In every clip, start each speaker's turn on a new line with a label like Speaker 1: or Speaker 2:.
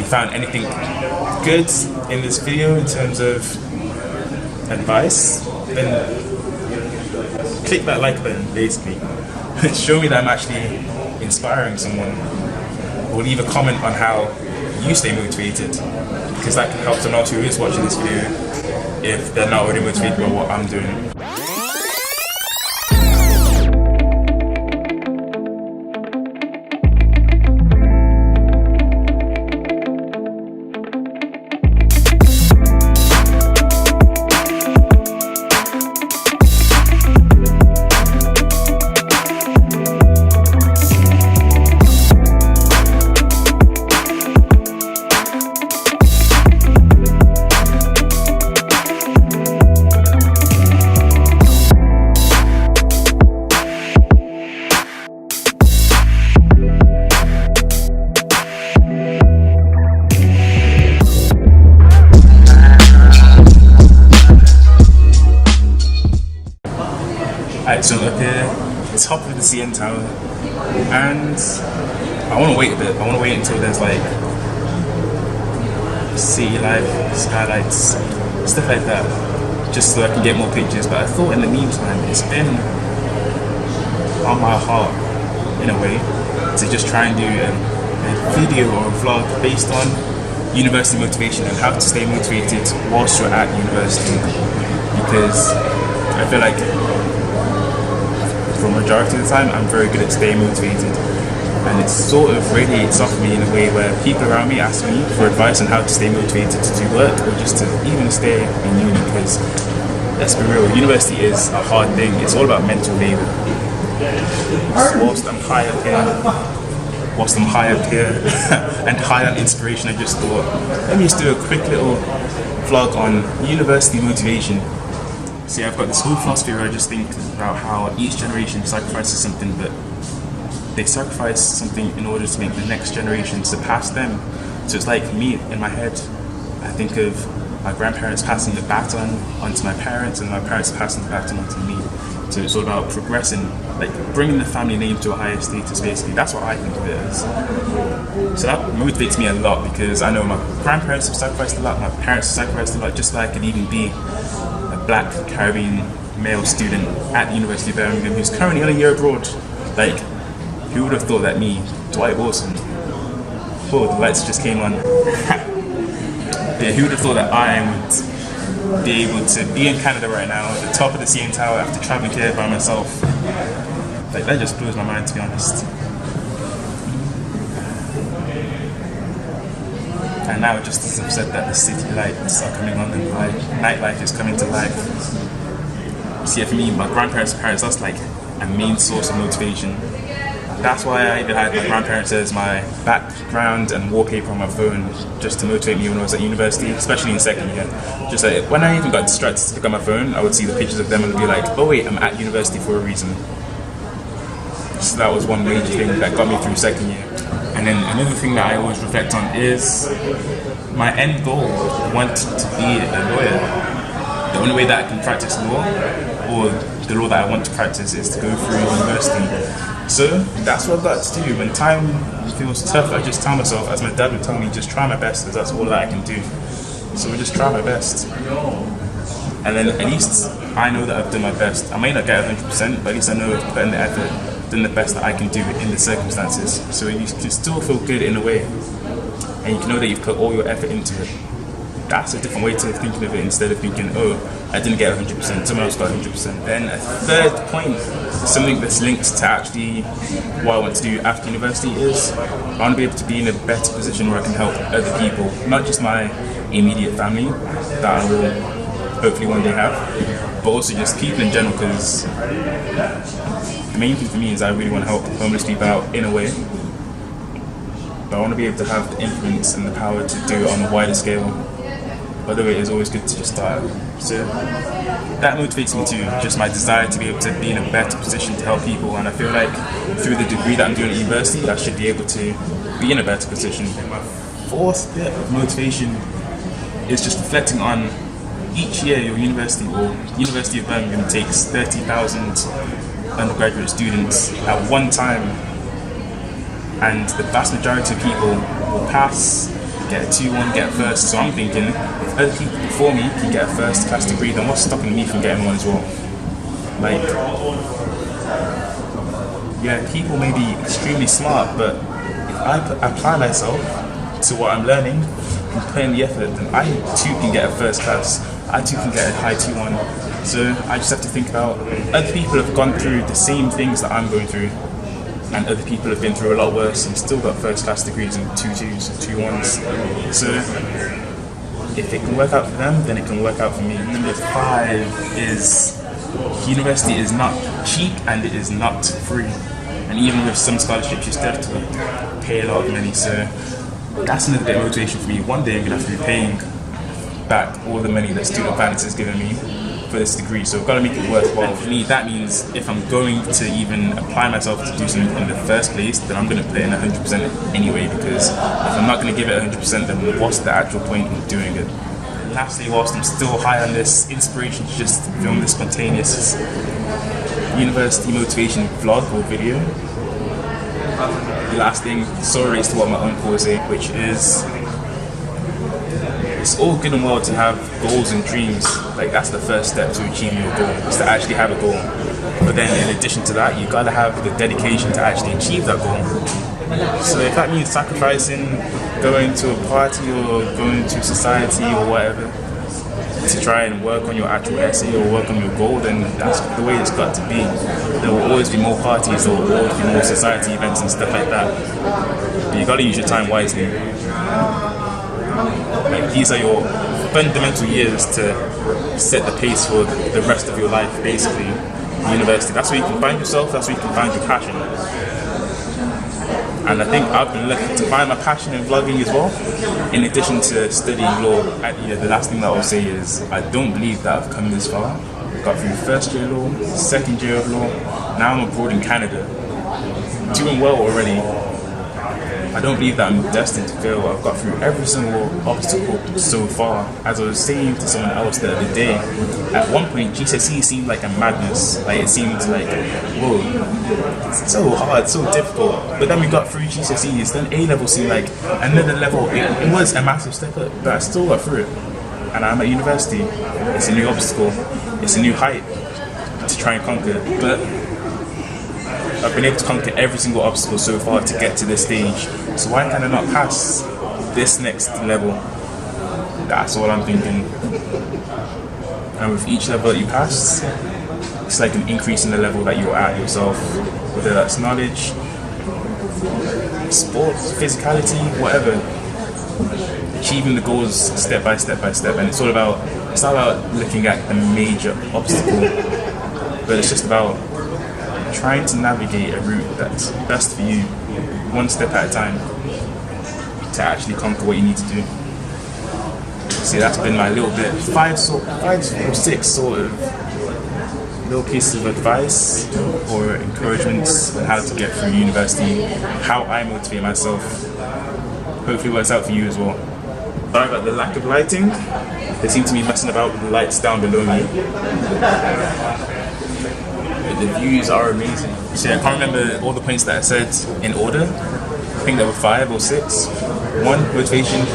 Speaker 1: you found anything good in this video in terms of advice, then click that like button, basically. Show me that I'm actually inspiring someone, or leave a comment on how you stay motivated, because that can help someone else who is watching this video if they're not already motivated by what I'm doing. Alright, so I'm up here, top of the CN Tower, and I want to wait a bit. I want to wait until there's like city life, skylights, stuff like that, just so I can get more pictures. But I thought in the meantime, it's been on my heart in a way to just try and do a video or a vlog based on university motivation and how to stay motivated whilst you're at university, because I feel like for the majority of the time I'm very good at staying motivated, and it sort of radiates off me in a way where people around me ask me for advice on how to stay motivated to do work or just to even stay in uni, because let's be real, university is a hard thing. It's all about mental labour. Whilst I'm high up here and high on inspiration, I just thought, let me just do a quick little vlog on university motivation. See, I've got this whole philosophy where I just think about how each generation sacrifices something, but they sacrifice something in order to make the next generation surpass them. So it's like me, in my head, I think of my grandparents passing the baton onto my parents, and my parents passing the baton onto me. So it's all about progressing, like bringing the family name to a higher status, basically. That's what I think of it as. So that motivates me a lot, because I know my grandparents have sacrificed a lot, my parents have sacrificed a lot, just so I could even be a black Caribbean male student at the University of Birmingham who's currently on a year abroad. Like, who would have thought that me, Dwight Wilson, oh, the lights just came on. Yeah, who would have thought that I would be able to be in Canada right now at the top of the CN Tower after traveling here by myself? Like, that just blows my mind, to be honest. And now, just as I've said that the city lights are coming on and nightlife is coming to life. See, for me, my grandparents' parents, that's like a main source of motivation. That's why I even had my grandparents as my background and wallpaper on my phone, just to motivate me when I was at university, especially in second year. Just like, when I even got distracted to pick up my phone, I would see the pictures of them and be like, oh wait, I'm at university for a reason. So that was one major thing that got me through second year. And then another thing that I always reflect on is my end goal, wanting to be a lawyer. The only way that I can practice law, or the law that I want to practice, is to go through university. So that's what I've got to do. When time feels tough, I just tell myself, as my dad would tell me, just try my best, because that's all that I can do. So I just try my best. And then at least I know that I've done my best. I may not get 100%, but at least I know I've put in the effort, done the best that I can do in the circumstances. So you can still feel good in a way, and you can know that you've put all your effort into it. That's a different way to thinking of it, instead of thinking, oh, I didn't get 100%, someone else got 100%. Then a third point, something that's linked to actually what I want to do after university, is I want to be able to be in a better position where I can help other people, not just my immediate family that I will hopefully one day have, but also just people in general, because the main thing for me is I really want to help homeless people out in a way, but I want to be able to have the influence and the power to do it on a wider scale. By the way, it's always good to just start. So that motivates me too, just my desire to be able to be in a better position to help people, and I feel like through the degree that I'm doing at university, I should be able to be in a better position. And my fourth bit of motivation is just reflecting on each year your university, or University of Birmingham, takes 30,000 undergraduate students at one time, and the vast majority of people will pass get a 2-1, get a first. So I'm thinking, if other people before me can get a first class degree, then what's stopping me from getting one as well? Like, yeah, people may be extremely smart, but if I apply myself to what I'm learning and put in the effort, then I too can get a first class. I too can get a high 2-1. So I just have to think about other people have gone through the same things that I'm going through, and other people have been through a lot worse and still got first class degrees and 2-2s, 2-1s. So if it can work out for them, then it can work out for me. Number 5 is university is not cheap and it is not free. And even with some scholarships, you still have to pay a lot of money. So that's another bit of motivation for me. One day I'm going to have to be paying back all the money that student finance has given me for this degree. So I've got to make it worthwhile. For me, that means if I'm going to even apply myself to do something in the first place, then I'm going to put in 100% anyway, because if I'm not going to give it 100%, then what's the actual point in doing it? Lastly, whilst I'm still high on this inspiration to just film this spontaneous university motivation vlog or video, the last thing, sorry, is to what my uncle was saying, which is, it's all good and well to have goals and dreams. Like, that's the first step to achieving your goal, is to actually have a goal. But then in addition to that, you gotta have the dedication to actually achieve that goal. So if that means sacrificing going to a party or going to society or whatever to try and work on your actual essay or work on your goal, then that's the way it's got to be. There will always be more parties, there will always be more society events and stuff like that. But you gotta use your time wisely. Like, these are your fundamental years to set the pace for the rest of your life, basically. University, that's where you can find yourself, that's where you can find your passion. And I think I've been lucky to find my passion in vlogging as well, in addition to studying law. The last thing that I'll say is, I don't believe that I've come this far. Got through first year law, second year of law, now I'm abroad in Canada. Doing well already. I don't believe that I'm destined to fail. I've got through every single obstacle so far. As I was saying to someone else the other day, at one point GCSE seemed like a madness. Like, it seemed like, whoa, it's so hard, so difficult. But then we got through GCSEs, then A-level seemed like another level. It was a massive step up, but I still got through it. And I'm at university. It's a new obstacle. It's a new height to try and conquer. But I've been able to conquer every single obstacle so far to get to this stage. So why can I not pass this next level? That's all I'm thinking. And with each level that you pass, it's like an increase in the level that you're at yourself. Whether that's knowledge, sports, physicality, whatever. Achieving the goals step by step by step. And it's not about looking at the major obstacle, but it's just about trying to navigate a route that's best for you, one step at a time, to actually conquer what you need to do. See, that's been my little bit, 5 or 6 sort of little pieces of advice or encouragements on how to get through university, how I motivate myself. Hopefully it works out for you as well. Sorry about the lack of lighting. They seem to be messing about with the lights down below me. The views are amazing. So I can't remember all the points that I said in order. I think there were 5 or 6. 1, motivation,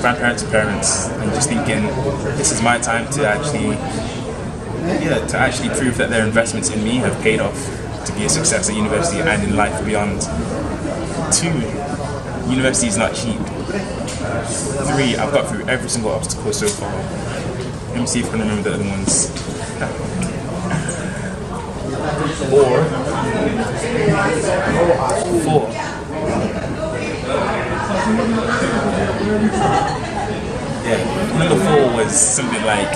Speaker 1: grandparents and parents. And just thinking, this is my time to actually prove that their investments in me have paid off to be a success at university and in life beyond. 2, university is not cheap. 3, I've got through every single obstacle so far. Let me see if I can remember the other ones. 4. Yeah, number 4 was something like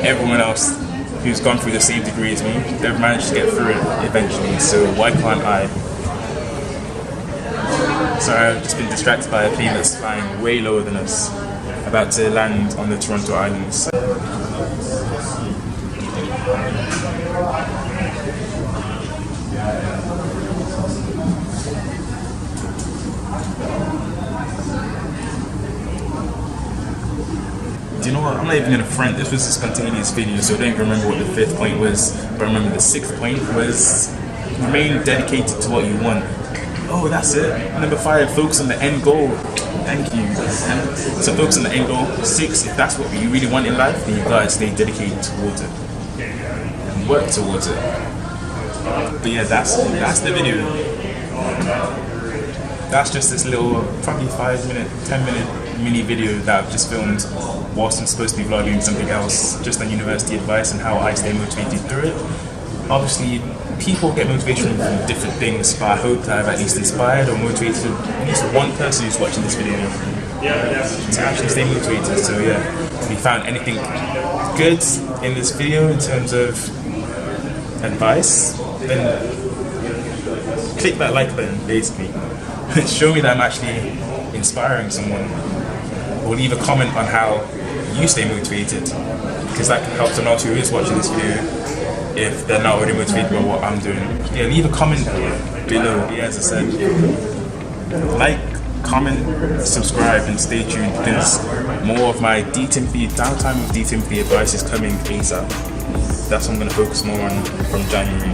Speaker 1: everyone else who's gone through the same degree as me, they've managed to get through it eventually, so why can't I? So I've just been distracted by a plane that's flying way lower than us, about to land on the Toronto Islands. Do you know what? I'm not even gonna front. This was a spontaneous video, so I don't even remember what the 5th point was. But I remember the 6th point was remain dedicated to what you want. Oh, that's it. Number 5, focus on the end goal. Thank you. So focus on the end goal. 6, if that's what you really want in life, then you gotta stay dedicated towards it and work towards it. But yeah, that's the video. That's just this little, probably 5-minute, 10-minute mini video that I've just filmed whilst I'm supposed to be vlogging something else, just on university advice and how I stay motivated through it. Obviously, people get motivation from different things, but I hope that I've at least inspired or motivated at least one person who's watching this video to actually stay motivated. So yeah, if you found anything good in this video in terms of advice, then click that like button, basically. Show me that I'm actually inspiring someone, or leave a comment on how you stay motivated, because that can help someone else who is watching this video if they're not already motivated by what I'm doing. Yeah, leave a comment below. Yeah, as I said, like, comment, subscribe, and stay tuned, because more of my DTimothy, downtime with DTimothy advice is coming ASAP. That's what I'm going to focus more on from January.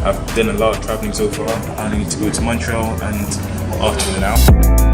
Speaker 1: I've done a lot of traveling so far. I need to go to Montreal and Ottawa now.